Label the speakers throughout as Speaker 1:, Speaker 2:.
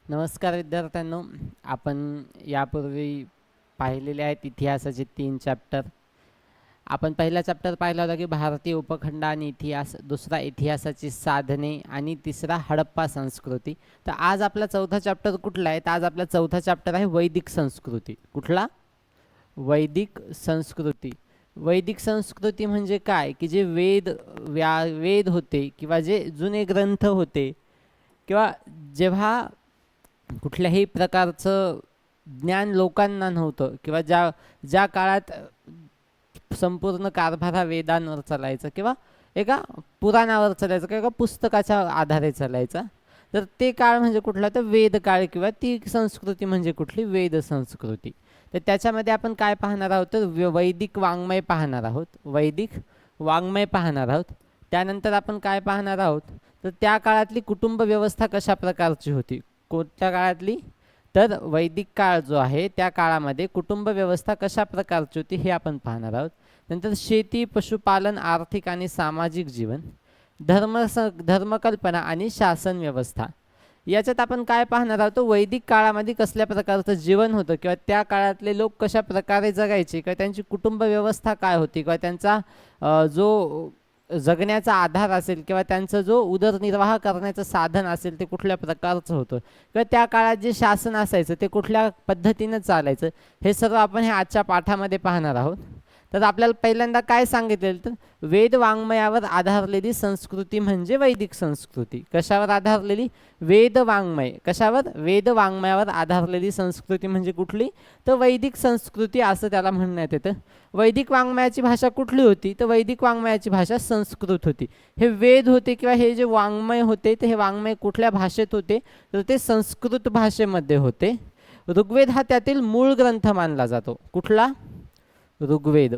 Speaker 1: नमस्कार विद्यार्थ्यांनो. आपण यापूर्वी पाहिलेले आहेत इतिहासाचे 3 चॅप्टर. आपण पहिला चॅप्टर पाहिला होता की भारतीय उपखंड आणि इतिहास, दुसरा इतिहासाची साधने आणि तिसरा हडप्पा संस्कृती. तर आज आपला चौथा चॅप्टर कुठला आहे? तर आज आपला चौथा चॅप्टर आहे वैदिक संस्कृती. कुठला? वैदिक संस्कृती. वैदिक संस्कृती म्हणजे काय की जे वेद होते किंवा जे जुने ग्रंथ होते किंवा जेव्हा कुठल्याही प्रकारचं ज्ञान लोकांना नव्हतं किंवा ज्या ज्या काळात संपूर्ण कारभार हा वेदांवर चालायचा किंवा एका पुराणावर चालायचा किंवा एका पुस्तकाच्या आधारे चालायचा, तर ते काळ म्हणजे कुठला? तर वेद काळ किंवा ती संस्कृती म्हणजे कुठली? वेद संस्कृती. तर त्याच्यामध्ये आपण काय पाहणार आहोत? तर वैदिक वाङ्मय पाहणार आहोत. वैदिक वाङ्मय पाहणार आहोत. त्यानंतर आपण काय पाहणार आहोत? तर त्या काळातली कुटुंब व्यवस्था कशा प्रकारची होती? कोणत्या काळातली? तर वैदिक काळ जो आहे त्या काळामध्ये कुटुंब व्यवस्था कशा प्रकारची होती हे आपण पाहणार आहोत. नंतर शेती, पशुपालन, आर्थिक आणि सामाजिक जीवन, धर्मकल्पना आणि शासन व्यवस्था. याच्यात आपण काय पाहणार आहोत? वैदिक काळामध्ये कसल्या प्रकारचं जीवन होतं किंवा त्या काळातले लोक कशा प्रकारे जगायचे किंवा त्यांची कुटुंब व्यवस्था काय होती किंवा त्यांचा जो जगण्याचा आधार असेल किंवा त्यांचा जो उदरनिर्वाह करण्याचं साधन असेल ते कुठल्या प्रकारचं होतं किंवा त्या काळात जे शासन असायचं ते कुठल्या पद्धतीनं चालायचं, हे सर्व आपण हे आजच्या पाठामध्ये पाहणार आहोत. तर आपल्याला पहिल्यांदा काय सांगितलेलं? तर वेद वाङ्मयावर आधारलेली संस्कृती म्हणजे वैदिक संस्कृती. कशावर आधारलेली? वेद वाङ्मय. कशावर? वेद वाङ्मयावर आधारलेली संस्कृती म्हणजे कुठली? तर वैदिक संस्कृती असं त्याला म्हणण्यात येतं. वैदिक वाङ्मयाची भाषा कुठली होती? तर वैदिक वाङ्मयाची भाषा संस्कृत होती. हे वेद होते किंवा हे जे वाङ्मय होते ते हे वाङ्मय कुठल्या भाषेत होते? तर ते संस्कृत भाषेमध्ये होते. ऋग्वेद हा त्यातील मूळ ग्रंथ मानला जातो. कुठला? ऋग्वेद.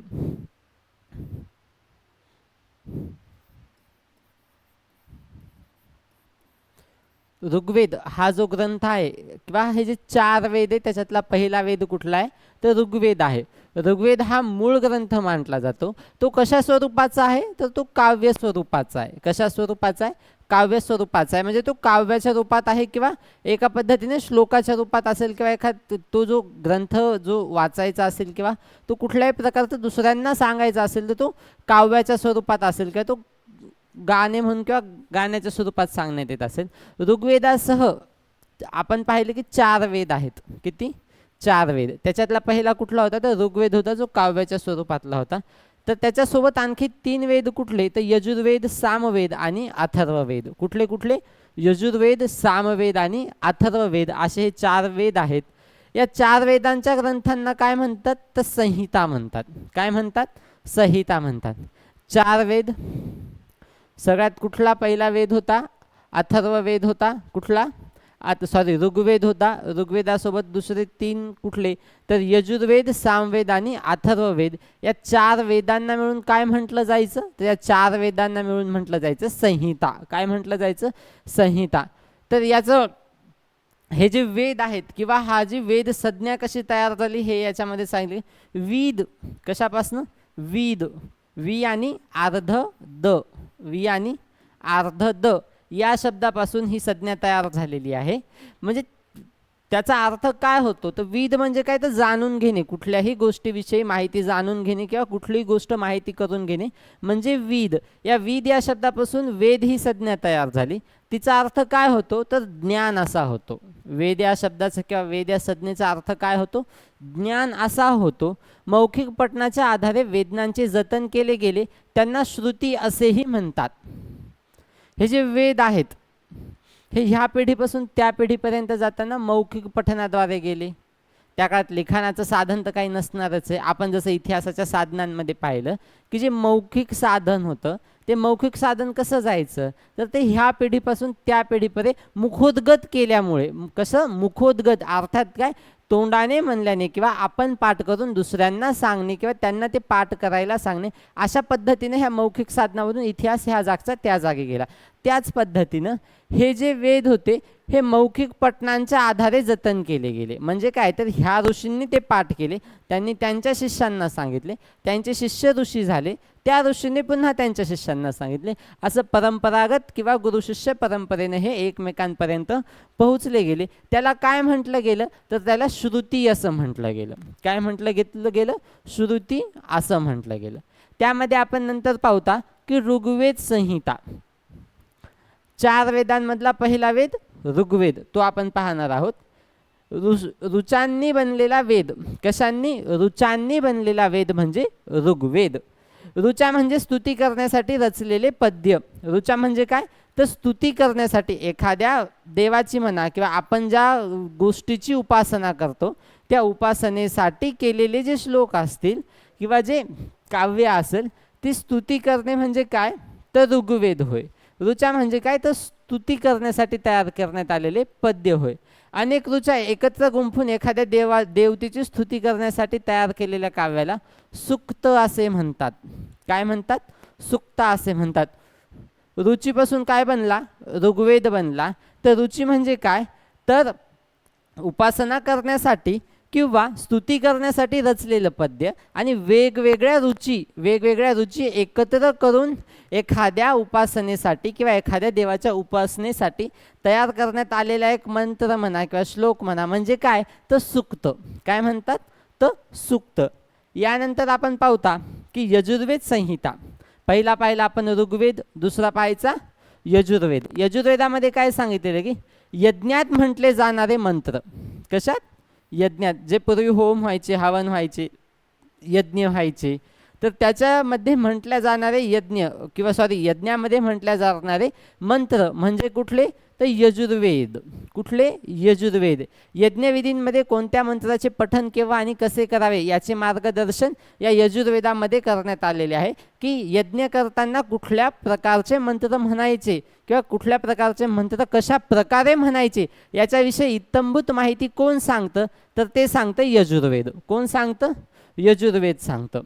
Speaker 1: ऋग्वेद हा जो ग्रंथ आहे किंवा हे जे 4 वेद आहे त्याच्यातला पहिला वेद कुठला आहे? तर ऋग्वेद आहे. ऋग्वेद हा मूळ ग्रंथ मानला जातो. तो कशा स्वरूपाचा आहे? तर तो काव्य स्वरूपाचा आहे. कशा स्वरूपाचा आहे? काव्य स्वरूपाचा आहे. म्हणजे तो काव्याच्या रूपात आहे किंवा एका पद्धतीने श्लोकाच्या रूपात असेल किंवा तो जो ग्रंथ जो वाचायचा असेल किंवा तो कुठल्याही प्रकारचं दुसऱ्यांना सांगायचा असेल तर तो काव्याच्या स्वरूपात असेल किंवा तो गाणे म्हणून किंवा गाण्याच्या स्वरूपात सांगण्यात येत असेल. ऋग्वेदासह आपण पाहिले की 4 वेद आहेत. किती? 4 वेद. त्याच्यातला पहिला कुठला होता? तर ऋग्वेद होता, जो काव्याच्या स्वरूपातला होता. तर त्याच्यासोबत आणखी 3 वेद कुठले? तर यजुर्वेद, सामवेद आणि अथर्ववेद. कुठले कुठले? यजुर्वेद, सामवेद आणि अथर्ववेद असे हे 4 वेद आहेत. या 4 वेदांच्या ग्रंथांना काय म्हणतात? तर संहिता म्हणतात. काय म्हणतात? संहिता म्हणतात. 4 वेद. सगळ्यात कुठला पहिला वेद होता? अथर्ववेद होता. कुठला? ऋग्वेद होता. ऋग्वेदासोबत दुसरे 3 कुठले? तर यजुर्वेद, सामवेद आणि अथर्ववेद. या 4 वेदांना मिळून काय म्हटलं जायचं? तर या 4 वेदांना मिळून म्हटलं जायचं संहिता. काय म्हटलं जायचं? संहिता. तर याचं हे जे वेद आहेत किंवा हा जी वेद संज्ञा कशी तयार झाली हे याच्यामध्ये सांगितले. वीद कशापासून? वीद. वी आणि अर्ध द. वी आणि अर्ध द या शब्दापासून ही संज्ञा तयार झालेली आहे. म्हणजे त्याचा अर्थ काय होतो? तर विद म्हणजे काय? तर जाणून घेणे, कुठल्याही गोष्टीविषयी माहिती जाणून घेणे किंवा कुठलीही गोष्ट माहिती करून घेणे म्हणजे विद. या विद या शब्दापासून वेद ही संज्ञा तयार झाली. तिचा अर्थ काय होतो? तर ज्ञान असा होतो. वेद या शब्दाचा किंवा वेद या संज्ञेचा अर्थ काय होतो? ज्ञान असा होतो. मौखिक पठणाच्या आधारे वेदनांचे जतन केले गेले त्यांना श्रुती असेही म्हणतात. हे जे वेद आहेत हे ह्या पिढीपासून त्या पिढीपर्यंत जाताना मौखिक पठणाद्वारे गेले. त्या काळात लिखाणाचं साधन तर काही नसणारच आहे. आपण जसं इतिहासाच्या साधनांमध्ये पाहिलं की जे मौखिक साधन होतं ते मौखिक साधन कसं जायचं? तर ते ह्या पिढीपासून त्या पिढीपर्यंत मुखोद्गत केल्यामुळे. कसं? मुखोद्गत अर्थात काय? तोंडाने म्हणल्याने किंवा आपण पाठ करून दुसऱ्यांना सांगणे किंवा त्यांना ते पाठ करायला सांगणे, अशा पद्धतीने ह्या मौखिक साधनावरून इतिहास ह्या जागचा त्या जागी गेला. त्याच पद्धतीनं हे जे वेद होते हे मौखिक पठणांच्या आधारे जतन केले गेले. म्हणजे काय तर ह्या ऋषींनी ते पाठ केले, त्यांनी त्यांच्या शिष्यांना सांगितले, त्यांचे शिष्य ऋषी झाले, त्या ऋषींनी पुन्हा त्यांच्या शिष्यांना सांगितले. असं परंपरागत किंवा गुरुशिष्य परंपरेने हे एकमेकांपर्यंत पोहोचले गेले. त्याला काय म्हटलं गेलं तर त्याला श्रुती असं म्हटलं गेलं. काय म्हटलं गेलं? श्रुती असं म्हटलं गेलं. त्यामध्ये आपण नंतर पाहता की ऋग्वेद संहिता, 4 वेदांमधला पहिला वेद ऋग्वेद, तो आपण पाहणार आहोत. ऋचांनी बनलेला वेद, कशांनी? ऋचांनी बनलेला वेद म्हणजे ऋग्वेद. ऋचा म्हणजे स्तुती करण्यासाठी रचलेले पद्य. ऋचा म्हणजे काय तर स्तुती करण्यासाठी, एखाद्या देवाची म्हणा किंवा आपण ज्या गोष्टीची उपासना करतो त्या उपासनेसाठी केलेले जे श्लोक असतील किंवा जे काव्य असेल ती स्तुती करणे म्हणजे काय तर ऋग्वेद होय. ऋचा म्हणजे काय तर स्तुती करण्यासाठी तयार करण्यात आलेले पद्य होय. अनेक ऋचा एकत्र गुंफून एखाद्या देवतेची स्तुती करण्यासाठी तयार केलेल्या काव्याला सूक्त असे म्हणतात. काय म्हणतात? सूक्त असे म्हणतात. रुचीपासून काय बनला? ऋग्वेद बनला. तर रुची म्हणजे काय तर उपासना करण्यासाठी किंवा स्तुती करण्यासाठी रचलेलं पद्य, आणि वेगवेगळ्या रुची एकत्र करून एखाद्या उपासनेसाठी किंवा एखाद्या देवाच्या उपासनेसाठी तयार करण्यात आलेला एक मंत्र म्हणा किंवा श्लोक म्हणा म्हणजे काय तर सूक्त. काय म्हणतात तर सूक्त. यानंतर आपण पाहता की यजुर्वेद संहिता, पहिला पाहिला आपण ऋग्वेद, दुसरा पाहायचा यजुर्वेद. यजुर्वेदामध्ये काय सांगितलेलं की यज्ञात म्हटले जाणारे मंत्र, कशात? यज्ञात, जे पूर्वी होम व्हायचे, हवन व्हायचे, यज्ञ व्हायचे, तर त्याच्यामध्ये म्हटल्या जाणारे यज्ञामध्ये म्हटल्या जाणारे मंत्र म्हणजे कुठले तर यजुर्वेद. कुठले? यजुर्वेद. यज्ञविधींमध्ये कोणत्या मंत्राचे पठण केव्हा आणि कसे करावे याचे मार्गदर्शन या यजुर्वेदामध्ये करण्यात आलेले आहे. की यज्ञ करताना कुठल्या प्रकारचे मंत्र म्हणायचे किंवा कुठल्या प्रकारचे मंत्र कशा प्रकारे म्हणायचे याच्याविषयी इत्थंभूत माहिती कोण सांगतं तर ते सांगतं यजुर्वेद. कोण सांगतं? यजुर्वेद सांगतं.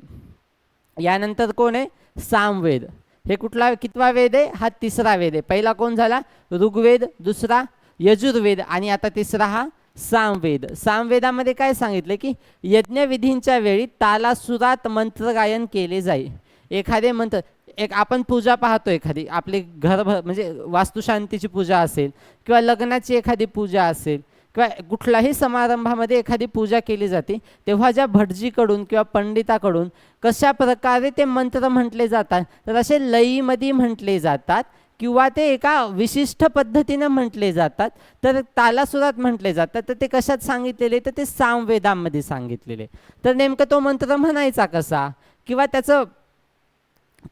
Speaker 1: यानंतर कोण आहे? सामवेद. हे कुठला कितवा वेद आहे? हा तिसरा वेद आहे. पहिला कोण झाला? ऋग्वेद, दुसरा यजुर्वेद आणि आता तिसरा हा सामवेद. सामवेदामध्ये काय सांगितले की यज्ञविधींच्या वेळी तालासुरात मंत्र गायन केले जाईल. एखादे मंत्र, एक आपण पूजा पाहतो, एखादी आपले घर म्हणजे वास्तुशांतीची पूजा असेल किंवा लग्नाची एखादी पूजा असेल किंवा कुठल्याही समारंभामध्ये एखादी पूजा केली जाते, तेव्हा ज्या भटजीकडून किंवा पंडिताकडून कशा प्रकारे ते मंत्र म्हटले जातात तर असे लयीमध्ये म्हटले जातात किंवा ते एका विशिष्ट पद्धतीनं म्हटले जातात, तर तालासुरात म्हटले जातात. तर ते कशात सांगितलेले तर ते सामवेदामध्ये सांगितलेले. तर नेमकं तो मंत्र म्हणायचा कसा किंवा त्याचं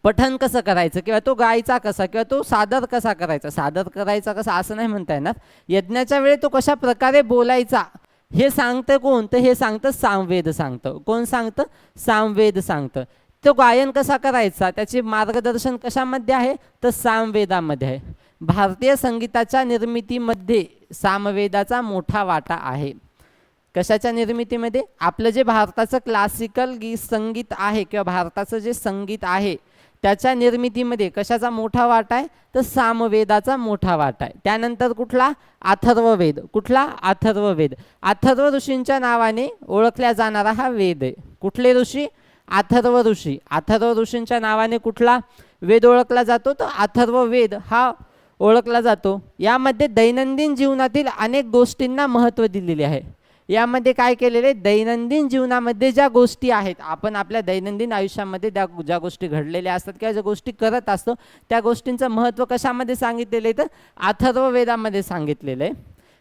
Speaker 1: पठण कसं करायचं किंवा तो गायचा कसा किंवा तो सादर कसा कसा असं नाही म्हणता येणार. यज्ञाच्या वेळी तो कशा प्रकारे बोलायचा हे सांगतं कोण तर हे सांगतं सामवेद सांगतं. कोण सांगतं? सामवेद सांगतं. तो गायन कसा करायचा त्याचे मार्गदर्शन कशामध्ये आहे तर सामवेदामध्ये आहे. भारतीय संगीताच्या निर्मितीमध्ये सामवेदाचा मोठा वाटा आहे. कशाच्या निर्मितीमध्ये? आपलं जे भारताचं क्लासिकल संगीत आहे किंवा भारताचं जे संगीत आहे त्याच्या निर्मितीमध्ये कशाचा मोठा वाटा आहे तर सामवेदाचा मोठा वाटा आहे. त्यानंतर कुठला? अथर्ववेद. कुठला? अथर्ववेद. अथर्व ऋषींच्या नावाने ओळखल्या जाणारा हा वेद आहे. कुठले ऋषी? अथर्व ऋषी. अथर्व ऋषींच्या नावाने कुठला वेद ओळखला जातो तर अथर्ववेद हा ओळखला जातो. यामध्ये दैनंदिन जीवनातील अनेक गोष्टींना महत्त्व दिलेले आहे. यामध्ये काय केलेले? दैनंदिन जीवनामध्ये ज्या गोष्टी आहेत, आपण आपल्या दैनंदिन आयुष्यामध्ये ज्या गोष्टी घडलेल्या असतात किंवा ज्या गोष्टी करत असतो त्या गोष्टींचं महत्त्व कशामध्ये सांगितलेलं आहे तर अथर्ववेदामध्ये सांगितलेलं आहे.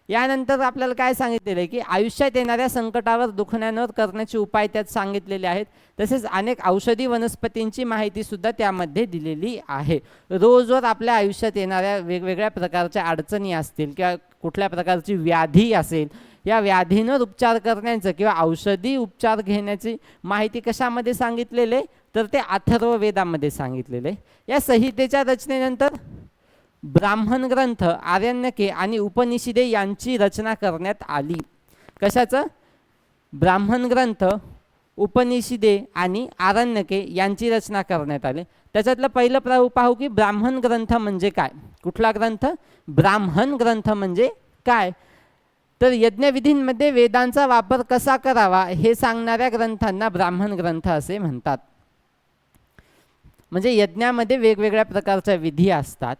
Speaker 1: यानंतर आपल्याला काय सांगितलेलं आहे की आयुष्यात येणाऱ्या संकटावर दुखण्यांवर करण्याचे उपाय त्यात सांगितलेले आहेत. तसेच अनेक औषधी वनस्पतींची माहिती सुद्धा त्यामध्ये दिलेली आहे. रोजवर आपल्या आयुष्यात येणाऱ्या वेगवेगळ्या प्रकारच्या अडचणी असतील किंवा कुठल्या प्रकारची व्याधी असेल, या व्याधींवर उपचार करण्याचं किंवा औषधी उपचार घेण्याची माहिती कशामध्ये सांगितलेले तर ते अथर्ववेदामध्ये सांगितलेले. या संहितेच्या रचनेनंतर ब्राह्मण ग्रंथ, आरण्यके आणि उपनिषदे यांची रचना करण्यात आली. कशाचं? ब्राह्मण ग्रंथ, उपनिषदे आणि आरण्यके यांची रचना करण्यात आली. त्याच्यातलं पहिलं पाहू की ब्राह्मण ग्रंथ म्हणजे काय. कुठला ग्रंथ? ब्राह्मण ग्रंथ म्हणजे काय? तर यज्ञविधींमध्ये वेदांचा वापर कसा करावा हे सांगणाऱ्या ग्रंथांना ब्राह्मण ग्रंथ असे म्हणतात. म्हणजे यज्ञामध्ये वेगवेगळ्या प्रकारच्या विधी असतात,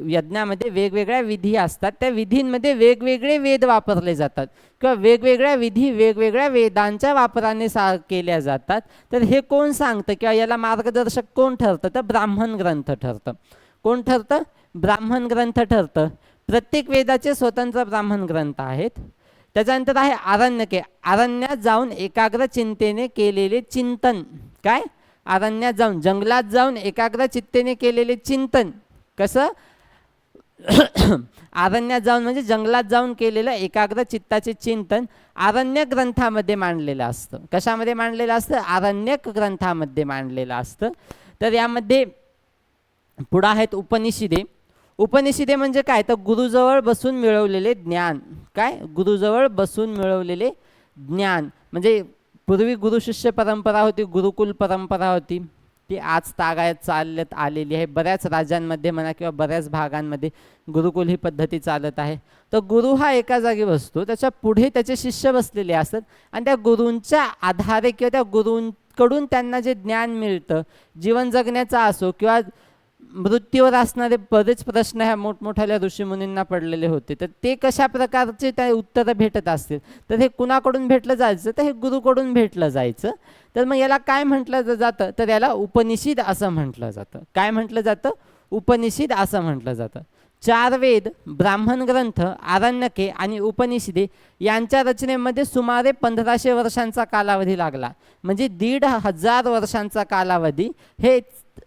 Speaker 1: यज्ञामध्ये वेगवेगळ्या विधी असतात. त्या विधींमध्ये वेगवेगळे वेद वापरले जातात किंवा वेगवेगळ्या विधी वेगवेगळ्या वेदांच्या वापराने केल्या जातात. तर हे कोण सांगतं किंवा याला मार्गदर्शक कोण ठरतं? तर ब्राह्मण ग्रंथ ठरतं. कोण ठरतं? ब्राह्मण ग्रंथ ठरतं. प्रत्येक वेदाचे स्वतंत्र ब्राह्मण ग्रंथ आहेत. त्याच्यानंतर आहे आरण्यके. अरण्यात जाऊन एकाग्र चिंतेने केलेले चिंतन. काय? अरण्यात जाऊन, जंगलात जाऊन एकाग्र चित्तेने केलेले चिंतन. कसं? अरण्यात जाऊन म्हणजे जंगलात जाऊन केलेलं एकाग्र चित्ताचे चिंतन आरण्यक ग्रंथामध्ये मांडलेलं असतं. कशामध्ये मांडलेलं असतं? आरण्यक ग्रंथामध्ये मांडलेलं असतं. तर यामध्ये पुढं आहेत उपनिषदे. उपनिषदे म्हणजे काय? तर गुरुजवळ बसून मिळवलेले ज्ञान. काय? गुरुजवळ बसून मिळवलेले ज्ञान. म्हणजे पूर्वी गुरुशिष्य परंपरा होती, गुरुकुल परंपरा होती, ती आज तागायत चालत आलेली आहे. बऱ्याच राज्यांमध्ये म्हणा किंवा बऱ्याच भागांमध्ये गुरुकुल ही पद्धती चालत आहे. तर गुरु हा एका जागी बसतो, त्याच्या पुढे त्याचे शिष्य बसलेले असतात आणि त्या गुरूंच्या आधारे किंवा त्या गुरूंकडून त्यांना जे ज्ञान मिळतं, जीवन जगण्याचा असो किंवा मृत्यूवर असणारे बरेच प्रश्न ह्या मोठमोठ्या ऋषीमुनींना पडलेले होते, तर ते कशा प्रकारचे त्या उत्तरं भेटत असतील, तर हे कुणाकडून भेटलं जायचं? तर हे गुरुकडून भेटलं जायचं. तर मग याला काय म्हटलं जातं? तर याला उपनिषद असं म्हटलं जातं. काय म्हटलं जातं? उपनिषद असं म्हटलं जातं. 4 वेद, ब्राह्मण ग्रंथ, आरण्यके आणि उपनिषदे यांच्या रचनेमध्ये सुमारे 1500 वर्षांचा कालावधी लागला. म्हणजे 1500 वर्षांचा कालावधी हे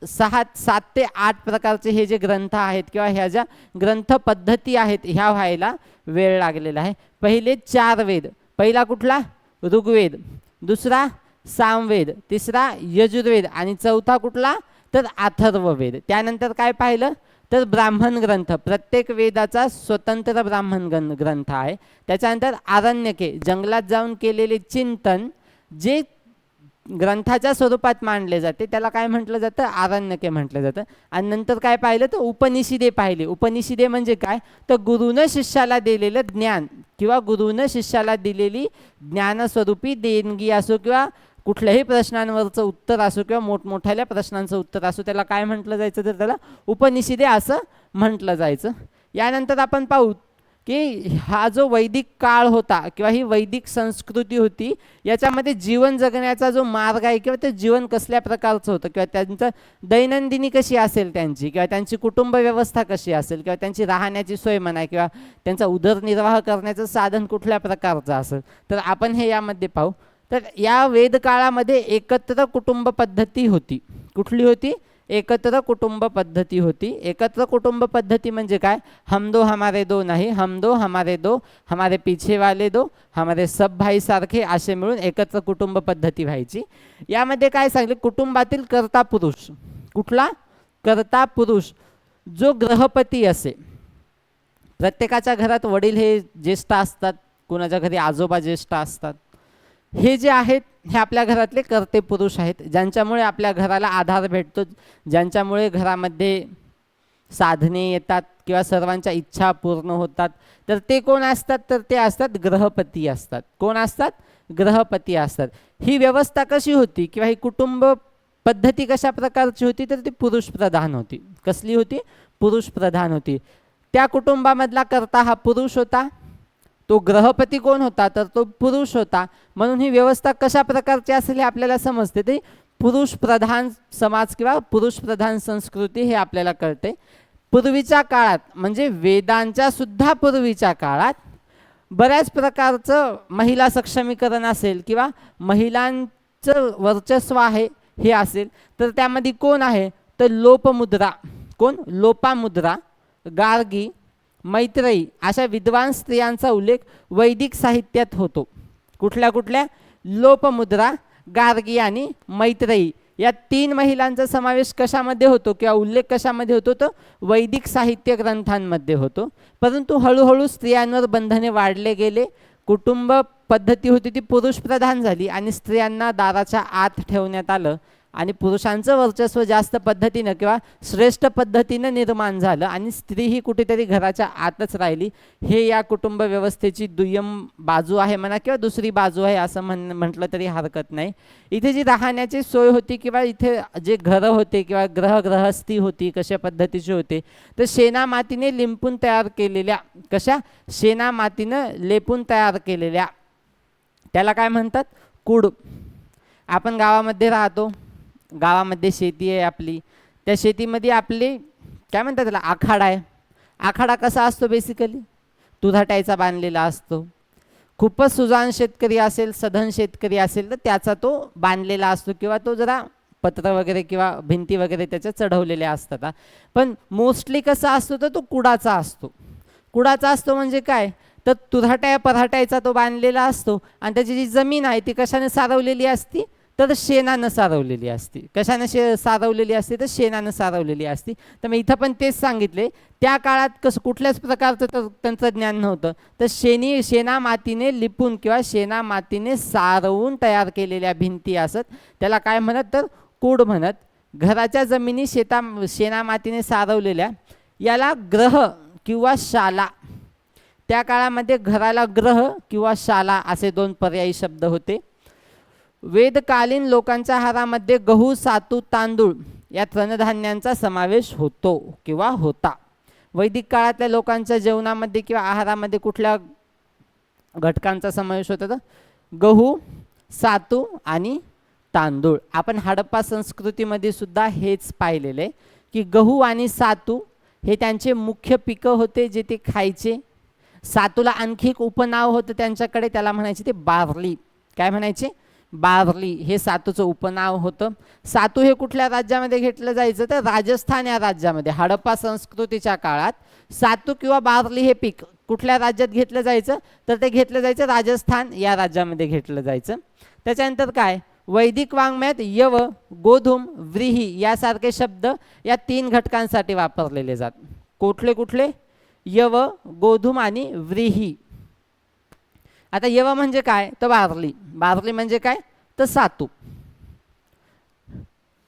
Speaker 1: 7 ते 8 प्रकारचे हे जे ग्रंथ आहेत किंवा ह्या ज्या ग्रंथ पद्धती आहेत ह्या व्हायला वेळ लागलेला आहे. पहिले 4 वेद. पहिला कुठला? ऋग्वेद. दुसरा सामवेद. तिसरा यजुर्वेद आणि चौथा कुठला? तर अथर्ववेद. त्यानंतर काय पाहिलं? तर ब्राह्मण ग्रंथ. प्रत्येक वेदाचा स्वतंत्र ब्राह्मण ग्रंथ आहे. त्याच्यानंतर आरण्यके, जंगलात जाऊन केलेले चिंतन जे ग्रंथाच्या स्वरूपात मांडले जाते त्याला काय म्हटलं जातं? आरण्यके म्हटलं जातं. आणि नंतर काय पाहिलं? तर उपनिषदे पाहिले. उपनिषदे म्हणजे काय? तर गुरुनं शिष्याला दिलेलं ज्ञान किंवा गुरुनं शिष्याला दिलेली ज्ञानस्वरूपी देणगी असो किंवा कुठल्याही प्रश्नांवरचं उत्तर असो किंवा मोठमोठ्या प्रश्नांचं उत्तर असो, त्याला काय म्हटलं जायचं? तर त्याला उपनिषदे असं म्हटलं जायचं. यानंतर आपण पाहू की हा जो वैदिक काळ होता किंवा ही वैदिक संस्कृती होती, याच्यामध्ये जीवन जगण्याचा जो मार्ग आहे किंवा ते जीवन कसल्या प्रकारचं होतं किंवा त्यांचं दैनंदिनी कशी असेल त्यांची किंवा त्यांची कुटुंब व्यवस्था कशी असेल किंवा त्यांची राहण्याची सोय म्हणा किंवा त्यांचा उदरनिर्वाह करण्याचं साधन कुठल्या प्रकारचं असेल, तर आपण हे यामध्ये पाहू. तर या वेदकाळामध्ये एकत्र कुटुंब पद्धती होती. कुठली होती? एकत्र कुटुंब पद्धती होती. एकत्र कुटुंब पद्धती म्हणजे काय? हम दो हमारे दो नाही, हम दो हमारे दो, हमारे पीछे वाले दो, हमारे सब भाई सारखे असे मिळून एकत्र कुटुंब पद्धती व्हायची. यामध्ये काय सांगितले? कुटुंबातील कर्ता पुरुष. कुठला? कर्ता पुरुष जो गृहपती असे. प्रत्येकाच्या घरात वडील हे ज्येष्ठ असतात, कोणाच्या घरी आजोबा ज्येष्ठ असतात. हे जे आहेत हे आपल्या घरातले कर्ते पुरुष आहेत, ज्यांच्यामुळे आपल्या घराला आधार भेटतो, ज्यांच्यामुळे घरामध्ये साधने येतात किंवा सर्वांच्या इच्छा पूर्ण होतात. तर ते कोण असतात? तर ते असतात गृहपती असतात. कोण असतात? गृहपती असतात. ही व्यवस्था कशी होती किंवा ही कुटुंब पद्धती कशा प्रकारची होती? तर ती पुरुष प्रधान होती. कसली होती? पुरुष प्रधान होती. त्या कुटुंबामधला कर्ता हा पुरुष होता. तो गृहपती कोण होता? तर तो पुरुष होता. म्हणून ही व्यवस्था कशा प्रकारची असेल हे आपल्याला समजते. ते पुरुष प्रधान समाज किंवा पुरुष प्रधान संस्कृती हे आपल्याला कळते. पूर्वीच्या काळात म्हणजे वेदांच्या सुद्धा पूर्वीच्या काळात बऱ्याच प्रकारचं महिला सक्षमीकरण असेल किंवा महिलांचं वर्चस्व आहे हे असेल, तर त्यामध्ये कोण आहे? तर लोपमुद्रा. कोण? लोपामुद्रा, गार्गी, मैत्रेयी अशा विद्वान स्त्रियांचा उल्लेख वैदिक साहित्यात होतो. कुठल्या कुठल्या? लोपमुद्रा, गार्गी आणि मैत्रेयी या 3 महिलांचा समावेश कशामध्ये होतो किंवा उल्लेख कशामध्ये होतो? तो वैदिक साहित्य ग्रंथांमध्ये होतो. परंतु हळूहळू स्त्रियांवर बंधने वाढले गेले. कुटुंब पद्धती होती ती पुरुष प्रधान झाली आणि स्त्रियांना दाराच्या आत ठेवण्यात आलं आणि पुरुषांचं वर्चस्व जास्त पद्धतीनं किंवा श्रेष्ठ पद्धतीनं निर्माण झालं आणि स्त्री ही कुठेतरी घराच्या आतच राहिली. हे या कुटुंब व्यवस्थेची दुय्यम बाजू आहे म्हणा किंवा दुसरी बाजू आहे असं म्हटलं तरी हरकत नाही. इथे जी राहण्याची सोय होती किंवा इथे जे घरं होते किंवा गृहस्थी होती कशा पद्धतीची होते तर शेणा मातीने लिंपून तयार केलेल्या, कशा शेणा मातीनं लेपून तयार केलेल्या, त्याला काय म्हणतात कूड. आपण गावामध्ये राहतो, गावामध्ये शेती आहे आपली, त्या शेतीमध्ये आपली काय म्हणतात त्याला आखाडा आहे. आखाडा कसा असतो बेसिकली तुराट्याचा बांधलेला असतो. खूपच सुजाण शेतकरी असेल, सधन शेतकरी असेल तर त्याचा तो बांधलेला असतो किंवा तो जरा पत्र वगैरे किंवा भिंती वगैरे त्याच्या चढवलेल्या असतात. पण मोस्टली कसा असतो तर तो कुडाचा असतो. कुडाचा असतो म्हणजे काय तर पराठ्याचा तो बांधलेला असतो आणि त्याची जी जमीन आहे ती कशाने सारवलेली असती तर शेणानं सारवलेली असती. कशाने सारवलेली असते तर शेणानं सारवलेली असती. तर मग इथं पण तेच सांगितले त्या काळात कसं कुठल्याच प्रकारचं तंत्रज्ञान नव्हतं तर शेणा मातीने लिपून किंवा शेणा मातीने सारवून तयार केलेल्या भिंती असत, त्याला काय म्हणत तर कूड म्हणत. घराच्या जमिनी शेणा मातीने सारवलेल्या याला ग्रह किंवा शाला, त्या काळामध्ये घराला ग्रह किंवा शाला असे दोन पर्यायी शब्द होते. वेदकालीन लोकांच्या आहारामध्ये गहू, सातू, तांदूळ या तृणधान्यांचा समावेश होतो किंवा होता. वैदिक काळातल्या लोकांच्या जेवणामध्ये किंवा आहारामध्ये कुठल्या घटकांचा समावेश होता तर गहू, सातू आणि तांदूळ. आपण हडप्पा संस्कृतीमध्ये सुद्धा हेच पाहिलेले की गहू आणि सातू हे त्यांचे मुख्य पिकं होते जे ते खायचे. सातूला आणखी एक उपनाव होतं त्यांच्याकडे, त्याला म्हणायचे ते बार्ली. काय म्हणायचे बार्ली हे सातूचं उपनाव होतं. सातू हे कुठल्या राज्यामध्ये घेतलं जायचं तर राजस्थान या राज्यामध्ये. हडप्पा संस्कृतीच्या काळात सातू किंवा बार्ली हे पीक कुठल्या राज्यात घेतलं जायचं तर ते घेतलं जायचं राजस्थान या राज्यामध्ये घेतलं जायचं. त्याच्यानंतर काय वैदिक वाङ्मयात यव, गोधूम, व्रीही यासारखे शब्द या तीन घटकांसाठी वापरलेले जातात. कुठले कुठले यव, गोधूम आणि व्रीही. आता यव म्हणजे काय तर बार्ली, बार्ली म्हणजे काय तर सातू.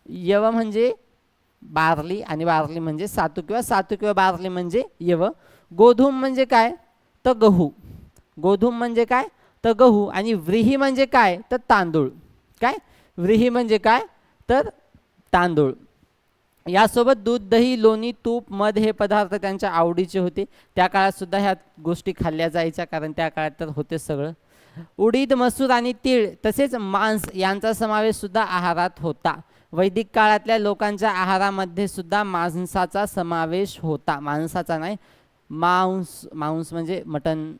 Speaker 1: यव म्हणजे बार्ली आणि बार्ली म्हणजे सातू किंवा सातू किंवा बार्ली म्हणजे यव. गोधूम म्हणजे काय तर गहू, गोधूम म्हणजे काय तर गहू. आणि व्रीही म्हणजे काय तर तांदूळ. काय व्रीही म्हणजे काय तर तांदूळ. यासोबत दूध, दही, लोणी, तूप, मध हे पदार्थ त्यांच्या आवडीचे होते. त्या काळात सुद्धा ह्या गोष्टी खाल्ल्या जायच्या कारण त्या काळात तर होतेच सगळं. उडीद, मसूर आणि तीळ तसेच मांस यांचा समावेश सुद्धा आहारात होता. वैदिक काळातल्या लोकांच्या आहारामध्ये सुद्धा मांसाचा समावेश होता. मांसाचा नाही मांस म्हणजे मटन,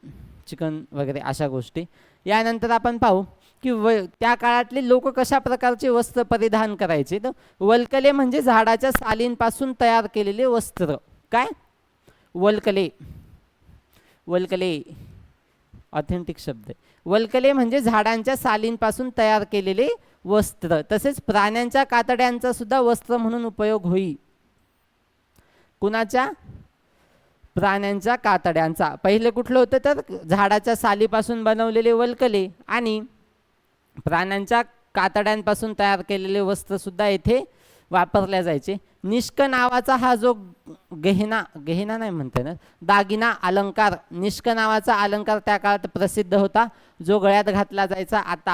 Speaker 1: चिकन वगैरे अशा गोष्टी. यानंतर आपण पाहू की त्या काळातले लोक कशा प्रकारचे वस्त्र परिधान करायचे तर वल्कले म्हणजे झाडाच्या सालींपासून तयार केलेले वस्त्र. काय वल्कले, वल्कले ऑथेंटिक शब्द. वल्कले म्हणजे झाडांच्या सालींपासून तयार केलेले वस्त्र. तसेच प्राण्यांच्या कातड्यांचा सुद्धा वस्त्र म्हणून उपयोग होई. कुणाच्या प्राण्यांच्या कातड्यांचा. पहिले कुठलं होतं तर झाडाच्या सालीपासून बनवलेले वल्कले आणि प्राण्यांच्या कातड्यांपासून तयार केलेले वस्त्र सुद्धा येथे वापरल्या जायचे. निष्क नावाचा हा जो गहिना, गहिना नाही म्हणते ना, दागिना अलंकार, निष्क नावाचा अलंकार त्या काळात प्रसिद्ध होता जो गळ्यात घातला जायचा. आता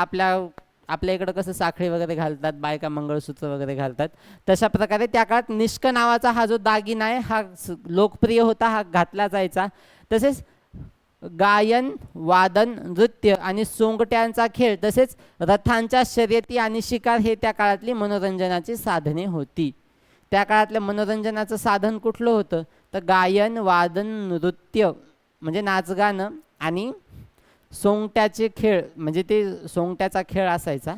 Speaker 1: आपल्या इकडं कसं साखळी वगैरे घालतात बायका, मंगळसूत्र वगैरे घालतात, तशा प्रकारे त्या काळात निष्क नावाचा हा जो दागिना आहे हा लोकप्रिय होता, हा घातला जायचा. तसेच गायन, वादन, नृत्य आणि सोंगट्यांचा खेळ तसेच रथांच्या शर्यती आणि शिकार हे त्या काळातली मनोरंजनाची साधने होती. त्या काळातलं मनोरंजनाचं साधन कुठलं होतं तर गायन, वादन, नृत्य म्हणजे नाचगाणं आणि सोंगट्याचे खेळ म्हणजे ते सोंगट्याचा खेळ असायचा.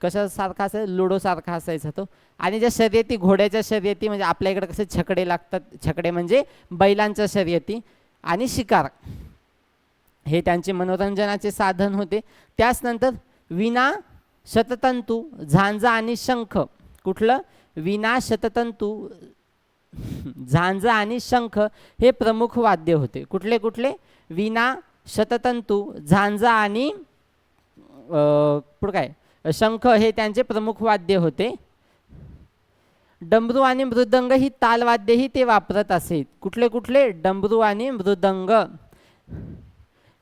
Speaker 1: कशासारखा असायचा लुडोसारखा असायचा तो. आणि ज्या शर्यती घोड्याच्या शर्यती म्हणजे आपल्या इकडे कसे छकडे लागतात, छकडे म्हणजे बैलांच्या शर्यती आणि शिकार हे त्यांचे मनोरंजनाचे साधन होते. त्याच नंतर विणा, शततंतू, झांजा आणि शंख. कुठलं विणा, शततंतू, झांजा आणि शंख हे प्रमुख वाद्य होते. कुठले कुठले विणा, शततंतू, झांजा आणि पुढं काय शंख हे त्यांचे प्रमुख वाद्य होते. डमरू आणि मृदंग ही तालवाद्यही ते वापरत असेल. कुठले कुठले? डमरू आणि मृदंग.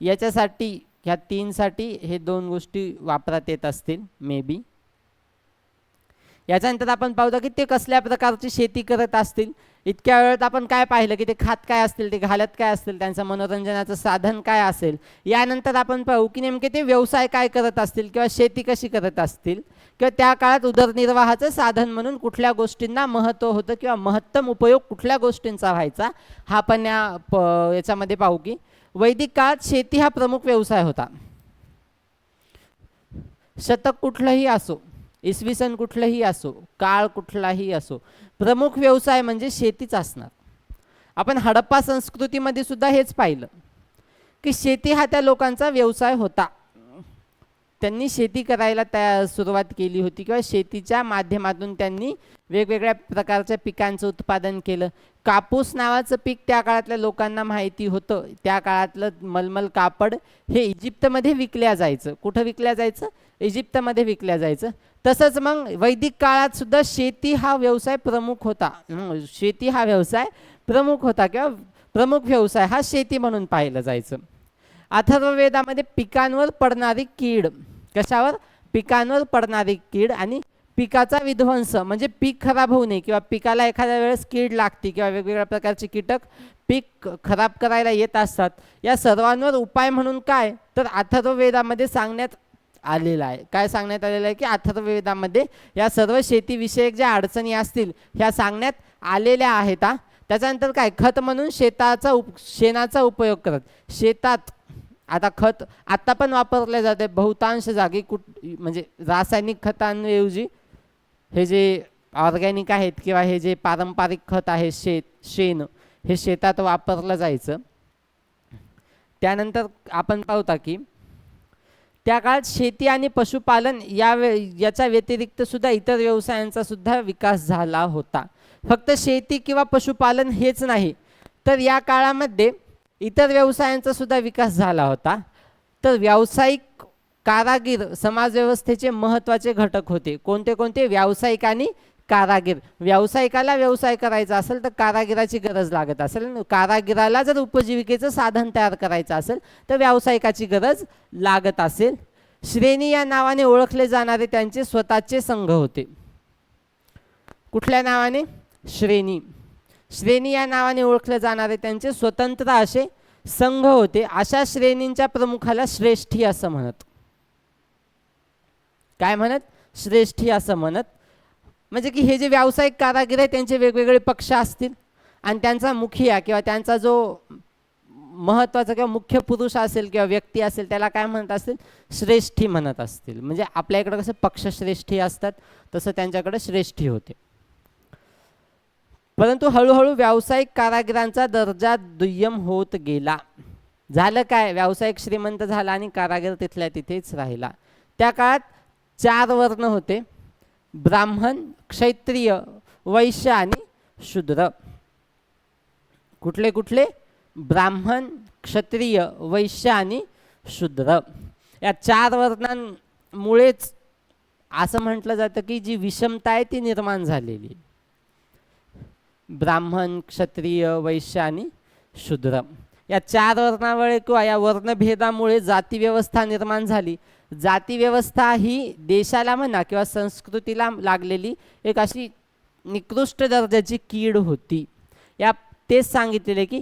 Speaker 1: याच्यासाठी ह्या तीनसाठी हे दोन गोष्टी वापरात येत असतील मे बी. याच्यानंतर आपण पाहतो की ते कसल्या प्रकारची शेती करत असतील. इतक्या वेळात आपण काय पाहिलं की ते खात काय असतील, ते घालत काय असतील, त्यांचं मनोरंजनाचं साधन काय असेल. यानंतर आपण पाहू की नेमके ते व्यवसाय काय करत असतील किंवा शेती कशी करत असतील किंवा त्या काळात उदरनिर्वाहाचं साधन म्हणून कुठल्या गोष्टींना महत्त्व होतं किंवा महत्तम उपयोग कुठल्या गोष्टींचा व्हायचा हा पण याच्यामध्ये पाहू. की वैदिक काळात शेती हा प्रमुख व्यवसाय होता. शतक कुठलंही असो, इसवी सन कुठलंही असो, काळ कुठलाही असो, प्रमुख व्यवसाय म्हणजे शेतीच असणार. आपण हडप्पा संस्कृतीमध्ये सुद्धा हेच पाहिलं की शेती हा त्या लोकांचा व्यवसाय होता. त्यांनी शेती करायला सुरुवात केली होती किंवा शेतीच्या माध्यमातून त्यांनी वेगवेगळ्या प्रकारच्या पिकांचं उत्पादन केलं. कापूस नावाचं पीक त्या काळातल्या लोकांना माहिती होतं. त्या काळातलं मलमल कापड हे इजिप्तमध्ये विकल्या जायचं. कुठं विकल्या जायचं? इजिप्तमध्ये विकल्या जायचं. तसंच मग वैदिक काळात सुद्धा शेती हा व्यवसाय प्रमुख होता. शेती हा व्यवसाय प्रमुख होता किंवा प्रमुख व्यवसाय हा शेती म्हणून पाहिलं जायचं. अथर्ववेदामध्ये पिकांवर पडणारी कीड, कशावर? पिकांवर पडणारी कीड आणि पिकाचा विध्वंस म्हणजे पीक खराब होऊ नये किंवा पिकाला एखाद्या वेळेस कीड लागते किंवा वेगवेगळ्या प्रकारचे कीटक पीक खराब करायला येत असतात. या सर्वांवर उपाय म्हणून काय तर अथर्ववेदामध्ये सांगण्यात आलेलं आहे. काय सांगण्यात आलेलं आहे की अथर्ववेदामध्ये या सर्व शेतीविषयक ज्या अडचणी असतील ह्या सांगण्यात आलेल्या आहेत. त्याच्यानंतर काय? खत म्हणून शेणाचा उपयोग करत. शेतात आता खत आत्ता पण वापरले जाते बहुतांश जागी. म्हणजे रासायनिक खतांऐवजी हे जे ऑर्गॅनिक आहेत किंवा हे जे पारंपरिक खत आहे शेण हे शेतात वापरलं जायचं. त्यानंतर आपण पाहता की त्या काळात शेती आणि पशुपालन याच्या व्यतिरिक्त सुद्धा इतर व्यवसायांचा सुद्धा विकास झाला होता. फक्त शेती किंवा पशुपालन हेच नाही तर या काळामध्ये इतर व्यवसायांचा सुद्धा विकास झाला होता. तर व्यावसायिक कारागीर समाजव्यवस्थेचे महत्त्वाचे घटक होते. कोणते कोणते? व्यावसायिक आणि कारागीर. व्यावसायिकाला व्यवसाय करायचा असेल तर कारागिराची गरज लागत असेल. कारागिराला जर उपजीविकेचं साधन तयार करायचं असेल तर व्यावसायिकाची गरज लागत असेल. श्रेणी या नावाने ओळखले जाणारे त्यांचे स्वतःचे संघ होते. कुठल्या नावाने? श्रेणी. श्रेणी या नावाने ओळखले जाणारे त्यांचे स्वतंत्र असे संघ होते. अशा श्रेणींच्या प्रमुखाला श्रेष्ठी असं म्हणत. काय म्हणत? श्रेष्ठी असं म्हणत. म्हणजे की हे जे व्यावसायिक कारागीर आहे त्यांचे वेगवेगळे पक्ष असतील आणि त्यांचा मुखिया किंवा त्यांचा जो महत्त्वाचा किंवा मुख्य पुरुष असेल किंवा व्यक्ती असेल त्याला काय म्हणत असतील? श्रेष्ठी म्हणत असतील. म्हणजे आपल्या इकडे कसं पक्षश्रेष्ठी असतात तसं त्यांच्याकडे श्रेष्ठी होते. परंतु हळूहळू व्यावसायिक कारागिरांचा दर्जा दुय्यम होत गेला. झालं काय? व्यावसायिक श्रीमंत झाला आणि कारागीर तिथल्या तिथेच राहिला. त्या काळात 4 वर्ण होते: ब्राह्मण, क्षत्रिय, वैश्य आणि शूद्र. कुठले कुठले? ब्राह्मण, क्षत्रिय, वैश्य आणि शूद्र. या 4 वर्णांमुळेच असं म्हटलं जातं की जी विषमता आहे ती निर्माण झालेली. ब्राह्मण, क्षत्रिय, वैश्य आणि शूद्र या 4 वर्णामुळे किंवा या वर्णभेदामुळे जातीव्यवस्था निर्माण झाली. जातीव्यवस्था ही देशाला म्हणा किंवा संस्कृतीला लागलेली एक अशी निकृष्ट दर्जाची कीड होती. तेच सांगितलेले की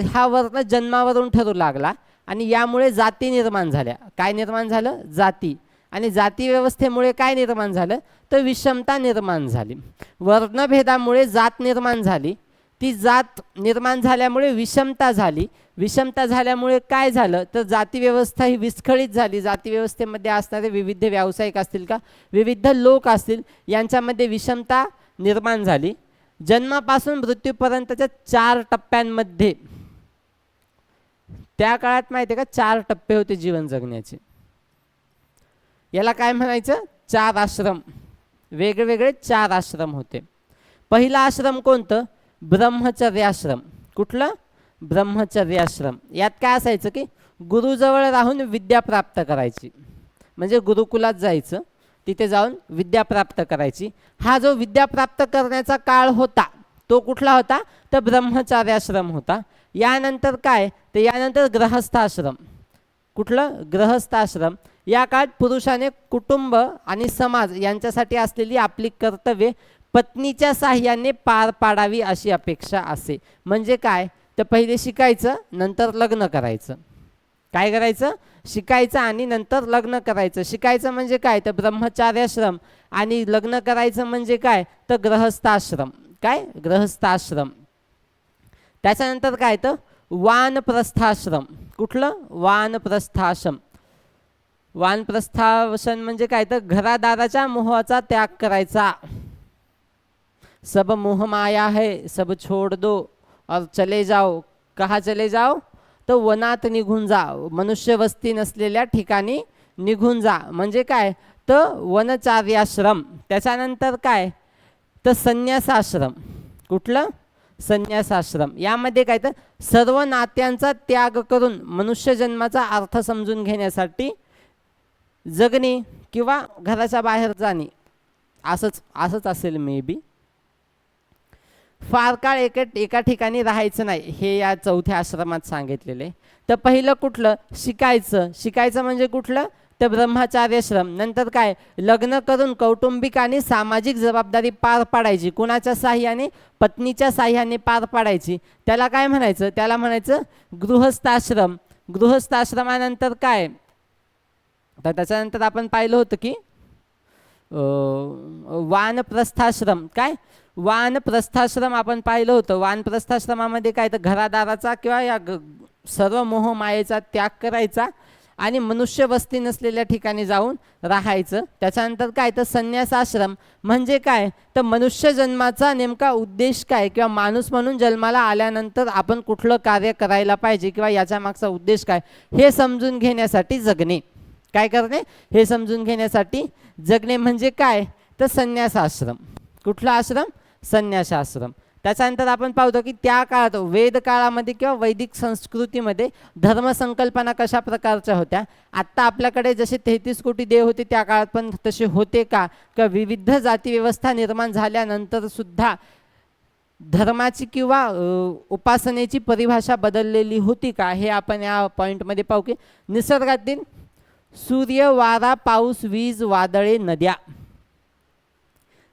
Speaker 1: हा वर्ण जन्मावरून ठरू लागला आणि यामुळे जाती निर्माण झाल्या. काय निर्माण झालं? जाती. आणि जाती व्यवस्थेमुळे काय निर्माण झालं तर विषमता निर्माण झाली. वर्णभेदामुळे जात निर्माण झाली. ती जात निर्माण झाल्यामुळे विषमता झाली. विषमता झाल्यामुळे काय झालं तर जाती व्यवस्था ही विस्खळित झाली. जाती व्यवस्थेमध्ये असणारे विविध व्यावसायिक असतील का विविध लोक असतील यांच्यामध्ये विषमता निर्माण झाली. जन्मापासून मृत्यूपर्यंतच्या 4 टप्प्यांमध्ये त्या काळात माहिती आहे का 4 टप्पे होते जीवन जगण्याचे. याला काय म्हणायचं? 4 आश्रम. वेगवेगळे 4 आश्रम होते. पहिला आश्रम कोणतं? ब्रह्मचर्याश्रम. कुठलं? ब्रह्मचर्याश्रम. यात काय असायचं की गुरुजवळ राहून विद्या प्राप्त करायची, म्हणजे गुरुकुलात जायचं, तिथे जाऊन विद्या प्राप्त करायची. हा जो विद्या प्राप्त करण्याचा काळ होता तो कुठला होता, तर ब्रह्मचार्याश्रम होता. यानंतर काय, तर यानंतर ग्रहस्थाश्रम. कुठलं, ग्रहस्थाश्रम. या काळात पुरुषाने कुटुंब आणि समाज यांच्यासाठी असलेली आपली कर्तव्ये पत्नीच्या साह्याने पार पाडावी अशी अपेक्षा असे. म्हणजे काय, तर पहिले शिकायचं नंतर लग्न करायचं. काय करायचं, शिकायचं आणि नंतर लग्न करायचं. शिकायचं म्हणजे काय, तर ब्रह्मचार्याश्रम, आणि लग्न करायचं म्हणजे काय, तर ग्रहस्थाश्रम. काय, ग्रहस्थाश्रम. त्याच्यानंतर काय, तर वानप्रस्थाश्रम. कुठलं, वानप्रस्थाश्रम. वानप्रस्थाश्रम म्हणजे काय, तर घरादाराच्या मोहाचा त्याग करायचा. सब मोह माया है, सब छोड़ दो और चले जाओ. कहा चले जाओ, तर वनात निघून जा, मनुष्य वस्ती नसलेल्या ठिकाणी निघून जा. म्हणजे काय, तर वनचार्याश्रम. त्याच्यानंतर काय, तर संन्यासाश्रम. कुठलं, संन्यासाश्रम. यामध्ये काय, तर सर्व नात्यांचा त्याग करून मनुष्य जन्माचा अर्थ समजून घेण्यासाठी जगणे किंवा घराच्या बाहेर जाणे, असंच असेल मे बी. फार काळ एका ठिकाणी राहायचं नाही, हे या चौथ्या आश्रमात सांगितलेले. तर पहिलं कुठलं, शिकायचं. शिकायचं म्हणजे कुठलं, तर ब्रह्मचार्याश्रम. नंतर काय, लग्न करून कौटुंबिक आणि सामाजिक जबाबदारी पार पाडायची. कुणाच्या साह्याने, पत्नीच्या साह्याने पार पाडायची. त्याला काय म्हणायचं, त्याला म्हणायचं गृहस्थाश्रम. गृहस्थाश्रमानंतर काय, तर त्याच्यानंतर आपण पाहिलं होतं की वानप्रस्थाश्रम. काय, वानप्रस्थाश्रम आपण पाहिलं होतं. वानप्रस्थाश्रमामध्ये काय, तर घरादाराचा किंवा या सर्व मोह मायेचा त्याग करायचा आणि मनुष्य वस्ती नसलेल्या ठिकाणी जाऊन राहायचं. त्याच्यानंतर काय, तर संन्यासाश्रम म्हणजे काय, तर मनुष्य जन्माचा नेमका उद्देश काय, किंवा माणूस म्हणून जन्माला आल्यानंतर आपण कुठलं कार्य करायला पाहिजे किंवा याच्या मागचा उद्देश काय, हे समजून घेण्यासाठी जगणे. काय करणे, हे समजून घेण्यासाठी जगणे म्हणजे काय, तर संन्यासाश्रम. कुठला आश्रम, संन्यासाश्रम. त्याच्यानंतर आपण पाहतो की त्या काळात, वेद काळामध्ये किंवा वैदिक संस्कृतीमध्ये धर्मसंकल्पना कशा प्रकारच्या होत्या. आत्ता आपल्याकडे जसे 33 कोटी देव होते त्या काळात पण तसे होते का, किंवा विविध जाती व्यवस्था निर्माण झाल्यानंतर सुद्धा धर्माची किंवा उपासनेची परिभाषा बदललेली होती का, हे आपण या पॉईंटमध्ये पाहू. की निसर्गातील सूर्य, वारा, पाऊस, वीज, वादळे, नद्या,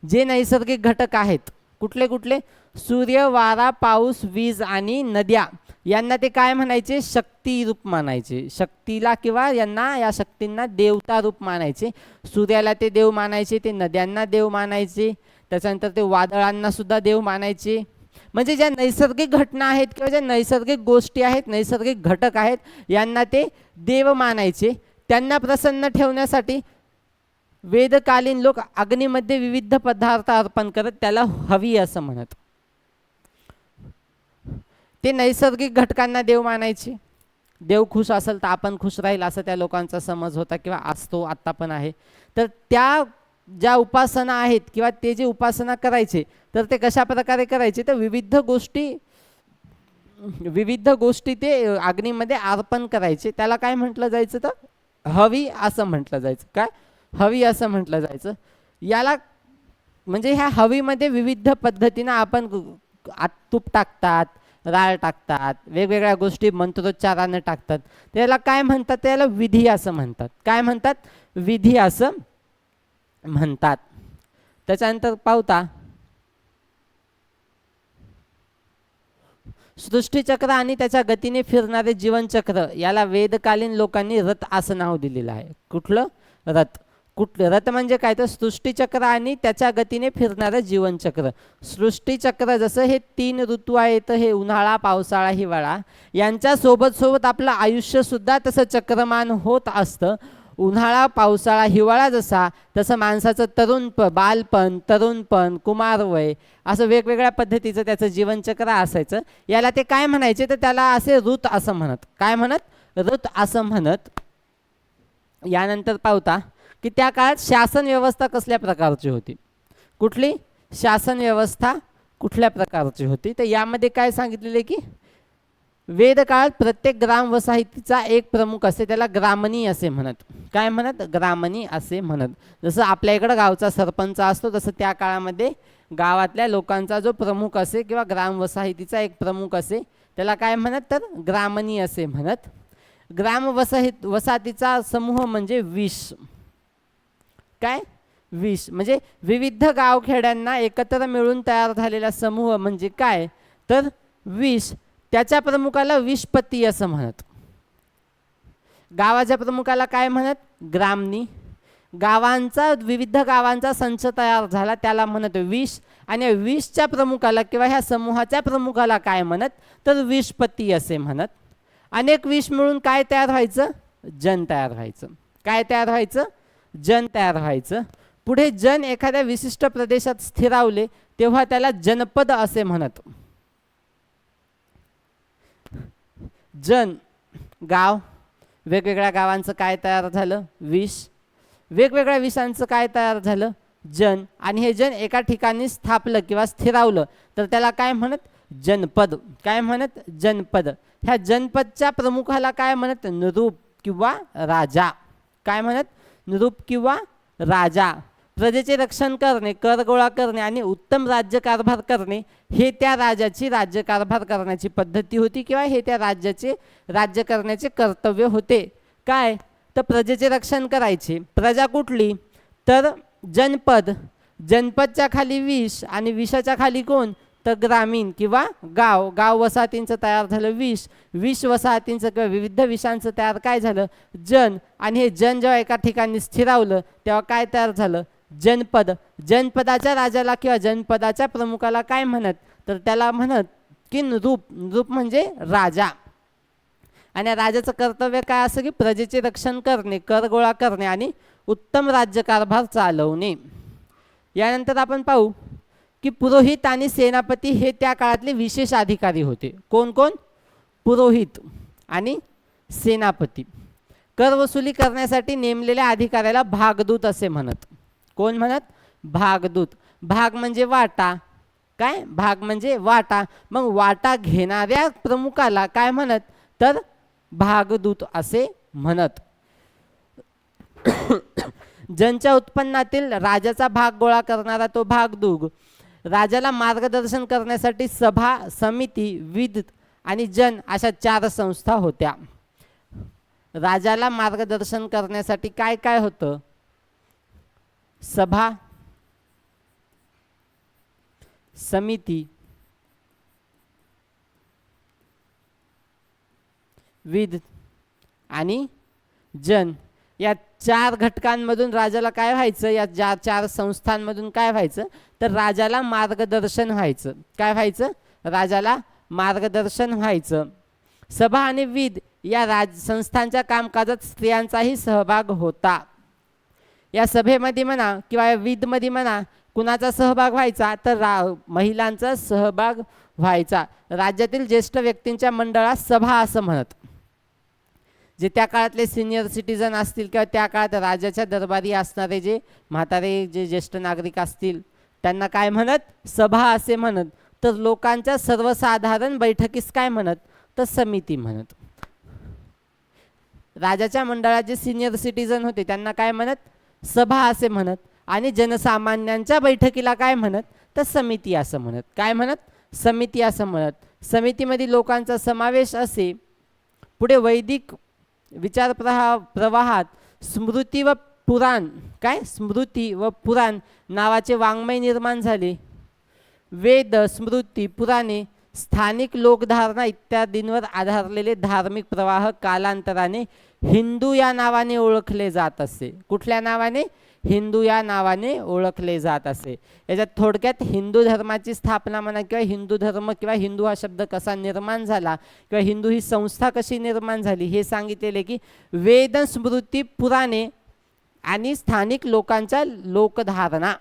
Speaker 1: जे नैसर्गिक घटक आहेत, कुठले कुठले, सूर्य, वारा, पाऊस, वीज आणि नद्या, यांना ते काय म्हणायचे, शक्ती रूप मानायचे. शक्तीला किंवा यांना, या शक्तींना देवता रूप मानायचे. सूर्याला ते देव मानायचे, ते नद्यांना देव मानायचे. त्याच्यानंतर ते वादळांना सुद्धा देव मानायचे. म्हणजे ज्या नैसर्गिक घटना आहेत किंवा ज्या नैसर्गिक गोष्टी आहेत, नैसर्गिक घटक आहेत, यांना ते देव मानायचे. त्यांना प्रसन्न ठेवण्यासाठी वेदकालीन लोक अग्नीमध्ये विविध पदार्थ अर्पण करत त्याला हवी असं म्हणत. ते नैसर्गिक घटकांना देव मानायचे. देव खुश असेल तर आपण खुश राहील असं त्या लोकांचा समज होता किंवा असतो, आत्ता पण आहे. तर त्या ज्या उपासना आहेत किंवा ते जे उपासना करायचे, तर ते कशा प्रकारे करायचे, तर विविध गोष्टी ते अग्नीमध्ये अर्पण करायचे. त्याला काय म्हटलं जायचं, तर हवी असं म्हटलं जायचं. काय, हवी असं म्हटलं जायचं. याला म्हणजे ह्या हवीमध्ये विविध पद्धतीनं आपण तूप टाकतात, राळ टाकतात, वेगवेगळ्या गोष्टी मंत्रोच्चाराने टाकतात. त्याला काय म्हणतात, त्याला विधी असं म्हणतात. काय म्हणतात, विधी असं म्हणतात. त्याच्यानंतर पाहता सृष्टीचक्र आणि त्याच्या गतीने फिरणारे जीवनचक्र, याला वेदकालीन लोकांनी रथ असं नाव दिलेलं आहे. कुठलं, रथ. रथ म्हणजे काय, तर सृष्टीचक्र आणि त्याच्या गतीने फिरणारं जीवनचक्र. सृष्टीचक्र जसं हे 3 ऋतू आहेत, हे उन्हाळा, पावसाळा, हिवाळा, यांच्या सोबत आपलं आयुष्य सुद्धा तसं चक्रमान होत असतं. उन्हाळा, पावसाळा, हिवाळा जसा, तसं माणसाचं बालपण, तरुणपण, कुमारवय, असं वेगवेगळ्या पद्धतीचं त्याचं जीवनचक्र असायचं. याला ते काय म्हणायचे, तर त्याला असे ऋत असं म्हणत. काय म्हणत, ऋत असं म्हणत. यानंतर पाहता की त्या काळात शासन व्यवस्था कसल्या प्रकारची होती. कुठली, शासन व्यवस्था कुठल्या प्रकारची होती. तर यामध्ये काय सांगितलेले की वेदकाळात प्रत्येक ग्राम वसाहतीचा एक प्रमुख असे, त्याला ग्रामणी असे म्हणत. काय म्हणत? ग्रामणी असे म्हणत. जसं आपल्या इकडं गावचा सरपंच असतो तसं त्या काळामध्ये गावातल्या लोकांचा जो प्रमुख असे किंवा ग्राम वसाहतीचा एक प्रमुख असे त्याला काय म्हणत? तर ग्रामणी असे म्हणत. ग्राम वसाहतीचा समूह म्हणजे 20. काय? 20 म्हणजे विविध गावखेड्यांना एकत्र मिळून तयार झालेला समूह म्हणजे काय? तर 20. त्याच्या प्रमुखाला 20पती असं म्हणत. गावाच्या प्रमुखाला काय म्हणत? ग्रामणी. गावांचा विविध गावांचा संच तयार झाला त्याला म्हणत 20. आणि 20च्या प्रमुखाला किंवा ह्या समूहाच्या प्रमुखाला काय म्हणत? तर 20पती असे म्हणत. अनेक 20 मिळून काय तयार व्हायचं? जन तयार व्हायचं. काय तयार व्हायचं? जन तयार व्हायचं. पुढे जन एखाद्या विशिष्ट प्रदेशात स्थिरावले तेव्हा त्याला जनपद असे म्हणत. जन गाव, वेगवेगळ्या गावांचं काय तयार झालं? 20. वेगवेगळ्या विषांचं काय तयार झालं? जन. आणि हे जन एका ठिकाणी स्थापलं किंवा स्थिरावलं तर त्याला काय म्हणत? जनपद. काय म्हणत? जनपद. ह्या जनपदच्या प्रमुखाला काय म्हणत? निरूप किंवा राजा. काय म्हणत? निरूप किंवा राजा. प्रजेचे रक्षण करणे, कर गोळा करणे आणि उत्तम राज्यकारभार करणे हे त्या राजाची राज्यकारभार करण्याची पद्धती होती किंवा हे त्या राज्याचे राज्य करण्याचे कर्तव्य होते. काय? तर प्रजेचे रक्षण करायचे. प्रजा कुठली? तर जनपद. जनपदच्या खाली 20 आणि 20च्या खाली कोण? तर ग्रामीण किंवा गाव. गाव वसाहतींचं तयार झालं 20. 20 वसाहतींचं किंवा विविध विषांचं तयार काय झालं? जन. आणि हे जन जेव्हा एका ठिकाणी स्थिरावलं तेव्हा काय तयार झालं? जनपद. जनपदाच्या राजाला किंवा जनपदाच्या प्रमुखाला काय म्हणत? तर त्याला म्हणत की नृप. नृप म्हणजे राजा. आणि राजाचं कर्तव्य काय असं की प्रजेचे रक्षण करणे, कर गोळा करणे आणि उत्तम राज्यकारभार चालवणे. यानंतर आपण पाहू की पुरोहित आणि सेनापती हे त्या काळातले विशेष अधिकारी होते. कोण कोण? पुरोहित आणि सेनापती. कर वसुली करण्यासाठी नेमलेल्या अधिकाऱ्याला भागदूत असे म्हणत. कोण म्हणत? भागदूत. भाग म्हणजे वाटा. काय? भाग म्हणजे वाटा. मग वाटा घेणाऱ्या प्रमुखाला काय म्हणत? तर भागदूत असे म्हणत. जनच्या उत्पन्नातील राजाचा भाग गोळा करणारा तो भागदूत. राजाला मार्गदर्शन करण्यासाठी सभा, समिती, विद आणि जन अशा 4 संस्था होत्या. राजाला मार्गदर्शन करण्यासाठी काय काय होतं? सभा, समिती, विद आणि जन. या 4 घटकांमधून राजाला काय व्हायचं? या 4 संस्थांमधून काय व्हायचं? तर राजाला मार्गदर्शन व्हायचं. काय व्हायचं? राजाला मार्गदर्शन व्हायचं. सभा आणि विद या संस्थांच्या कामकाजात स्त्रियांचाही सहभाग होता. या सभेमध्ये म्हणा किंवा या विदमध्ये म्हणा कुणाचा सहभाग व्हायचा? तर महिलांचा सहभाग व्हायचा. राज्यातील ज्येष्ठ व्यक्तींच्या मंडळात सभा असं म्हणत. जे त्या काळातले सिनियर सिटीजन असतील किंवा त्या काळात राजाच्या दरबारी असणारे जे म्हातारे जे ज्येष्ठ नागरिक असतील त्यांना काय म्हणत? सभा असे म्हणत. तर लोकांच्या सर्वसाधारण बैठकीस काय म्हणत? तर समिती म्हणत. राजाच्या मंडळात जे सिनियर सिटीजन होते त्यांना काय म्हणत? सभा असे म्हणत. आणि जनसामान्यांच्या बैठकीला काय म्हणत? तर समिती असं म्हणत. काय म्हणत? समिती असं म्हणत. समितीमध्ये लोकांचा समावेश असे. पुढे वैदिक विचार प्रवाहात स्मृती व पुराण. काय? स्मृती व पुराण नावाचे वाङ्मय निर्माण झाले. वेद, स्मृती, पुराणे, स्थानिक लोकधारणा इत्यादींवर आधारलेले धार्मिक प्रवाह कालांतराने हिंदू या नावाने ओळखले जात असे. कुठल्या नावाने? हिंदू या नावाने ओळखले जात असे. याच्यात थोडक्यात हिंदू धर्माची स्थापना म्हणा किंवा हिंदू धर्म किंवा हिंदू हा शब्द कसा निर्माण झाला किंवा हिंदू ही संस्था कशी निर्माण झाली हे सांगितलेले की वेद, स्मृती, पुराणे आणि स्थानिक लोकांच्या लोकधारणा.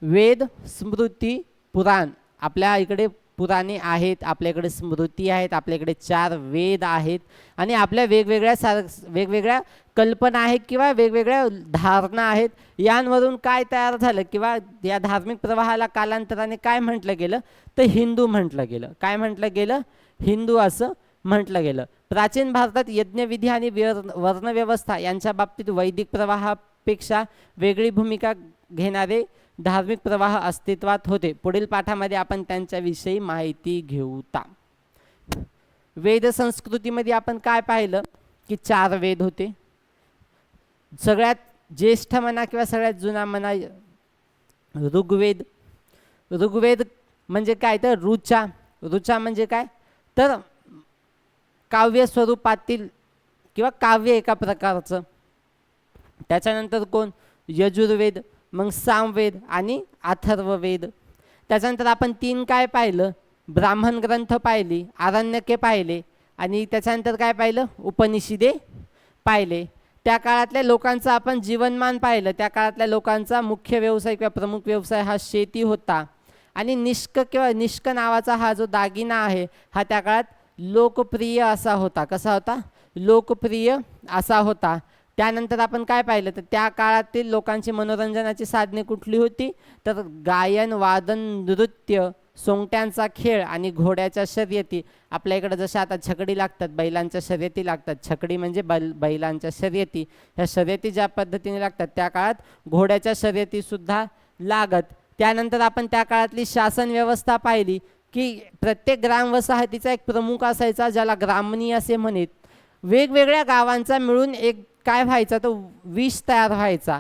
Speaker 1: वेद, स्मृती, पुराण. आपल्या इकडे पुराणे आहेत, आपल्याकडे स्मृती आहेत, आपल्याकडे 4 वेद आहेत आणि आपल्या वेगवेगळ्या कल्पना आहेत किंवा वेगवेगळ्या धारणा आहेत. यांवरून काय तयार झालं किंवा या धार्मिक प्रवाहाला कालांतराने काय म्हटलं गेलं? तर हिंदू म्हटलं गेलं. काय म्हटलं गेलं? हिंदू असं म्हटलं गेलं. प्राचीन भारतात यज्ञविधी आणि वर्णव्यवस्था यांच्या बाबतीत वैदिक प्रवाहापेक्षा वेगळी भूमिका घेणारे धार्मिक प्रवाह अस्तित्वात होते. पुढील पाठामध्ये आपण त्यांच्याविषयी माहिती घेऊता. वेद संस्कृतीमध्ये आपण काय पाहिलं की 4 वेद होते. सगळ्यात ज्येष्ठ म्हणा किंवा सगळ्यात जुना म्हणा ऋग्वेद. ऋग्वेद म्हणजे काय तर ऋचा. ऋचा म्हणजे काय तर काव्य स्वरूपातील किंवा काव्य एका प्रकारचं. त्याच्यानंतर कोण यजुर्वेद, मग सामवेद आणि अथर्ववेद. त्याच्यानंतर आपण 3 काय पाहिलं ब्राह्मण ग्रंथ पाहिली, आरण्यके पाहिले आणि त्याच्यानंतर काय पाहिलं उपनिषदे पाहिले. त्या काळातल्या लोकांचं आपण जीवनमान पाहिलं. त्या काळातल्या लोकांचा मुख्य व्यवसाय किंवा प्रमुख व्यवसाय हा शेती होता आणि निष्क नावाचा हा जो दागिना आहे हा त्या काळात लोकप्रिय असा होता. कसा होता लोकप्रिय असा होता. त्यानंतर आपण काय पाहिलं तर त्या काळातील लोकांची मनोरंजनाची साधने कुठली होती तर गायन, वादन, नृत्य, सोंगट्यांचा खेळ आणि घोड्याच्या शर्यती. आपल्या इकडे जसं आता छकडी लागतात, बैलांच्या शर्यती लागतात. छकडी म्हणजे बैलांच्या शर्यती. ह्या शर्यती ज्या पद्धतीने लागतात त्या काळात घोड्याच्या शर्यतीसुद्धा लागत. त्यानंतर आपण त्या काळातली शासन व्यवस्था पाहिली की प्रत्येक ग्रामवसाहतीचा एक प्रमुख असायचा ज्याला ग्रामणी असे म्हणत. वेगवेगळ्या गावांचा मिळून एक काय व्हायचा तो विष तयार व्हायचा.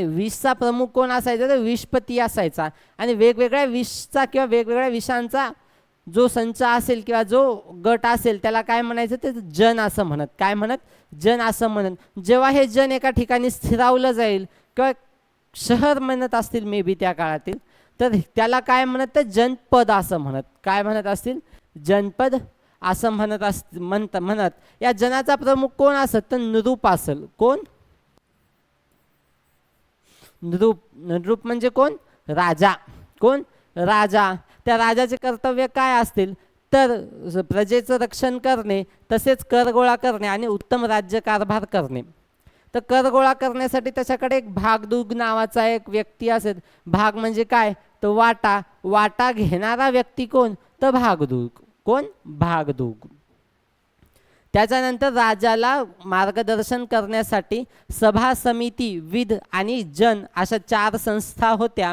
Speaker 1: विषचा प्रमुख कोण असायचा तर विषपती असायचा आणि वेगवेगळ्या विषचा किंवा वेगवेगळ्या विषांचा जो संच असेल किंवा जो गट असेल त्याला काय म्हणायचं ते जन असं म्हणत. काय म्हणत जन असं म्हणत. जेव्हा हे जन एका ठिकाणी स्थिरावलं जाईल किंवा शहर म्हणत असतील मे बी त्या काळातील तर त्याला काय म्हणत तर जनपद असं म्हणत. काय म्हणत असतील जनपद असं म्हणत. या जनाचा प्रमुख कोण असत तर नृप असेल. कोण नृप म्हणजे कोण राजा. कोण राजा. त्या राजाचे कर्तव्य काय असतील तर प्रजेचं रक्षण करणे, तसेच कर गोळा करणे आणि उत्तम राज्यकारभार करणे. तर कर गोळा करण्यासाठी त्याच्याकडे एक भागदूग नावाचा एक व्यक्ती असेल. भाग म्हणजे काय तर वाटा. वाटा घेणारा व्यक्ती कोण तर भागदूग. कोण भागदूग. त्याच्यानंतर राजाला मार्गदर्शन करण्यासाठी सभा, समिती, विध आणि जन अशा 4 संस्था होत्या.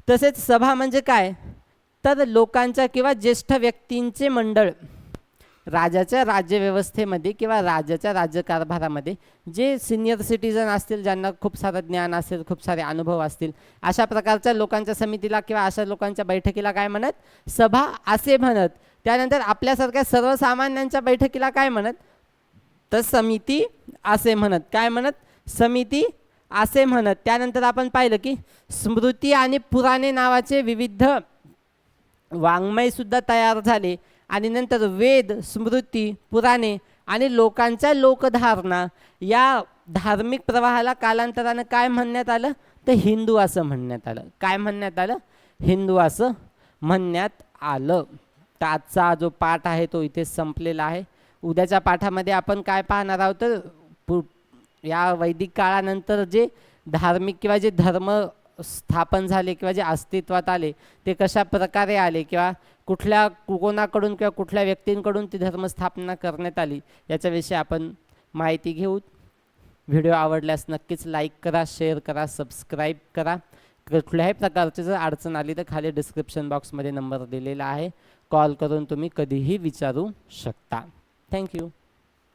Speaker 1: तसेच सभा म्हणजे काय तर लोकांच्या किंवा ज्येष्ठ व्यक्तींचे मंडळ. राजाच्या राज्यव्यवस्थेमध्ये किंवा राजाच्या राज्यकारभारामध्ये जे सिनियर सिटीजन असतील, ज्यांना खूप सारं ज्ञान असेल, खूप सारे अनुभव असतील, अशा प्रकारच्या लोकांच्या समितीला किंवा अशा लोकांच्या बैठकीला काय म्हणत सभा असे म्हणत. त्यानंतर आपल्यासारख्या सर्वसामान्यांच्या बैठकीला काय म्हणत तर समिती असे म्हणत. काय म्हणत समिती असे म्हणत. त्यानंतर आपण पाहिलं की स्मृती आणि पुराणे नावाचे विविध वाङ्मय सुद्धा तयार झाले आणि नंतर वेद, स्मृती, पुराणे आणि लोकांच्या लोकधारणा या धार्मिक प्रवाहाला कालांतराने काय म्हणण्यात आलं तर हिंदू असं म्हणण्यात आलं. काय म्हणण्यात आलं हिंदू असं म्हणण्यात आलं. तर आजचा जो पाठ आहे तो इथे संपलेला आहे. उद्याच्या पाठामध्ये आपण काय पाहणार आहोत तर या वैदिक काळानंतर जे धार्मिक किंवा जे धर्म स्थापन झाले किंवा जे अस्तित्वात आले ते कशा प्रकारे आले किंवा कोणाकडून किंवा कुठल्या व्यक्तींकडून ती धर्मस्थापना करण्यात आली याच्याविषयी आपण माहिती घेऊ. व्हिडिओ आवडल्यास नक्कीच लाईक करा, शेअर करा, सबस्क्राईब करा. कुठल्याही प्रकारची जर अडचण आली तर खाली डिस्क्रिप्शन बॉक्समध्ये नंबर दिलेला आहे. कॉल करून तुम्ही कधीही विचारू शकता. थँक्यू.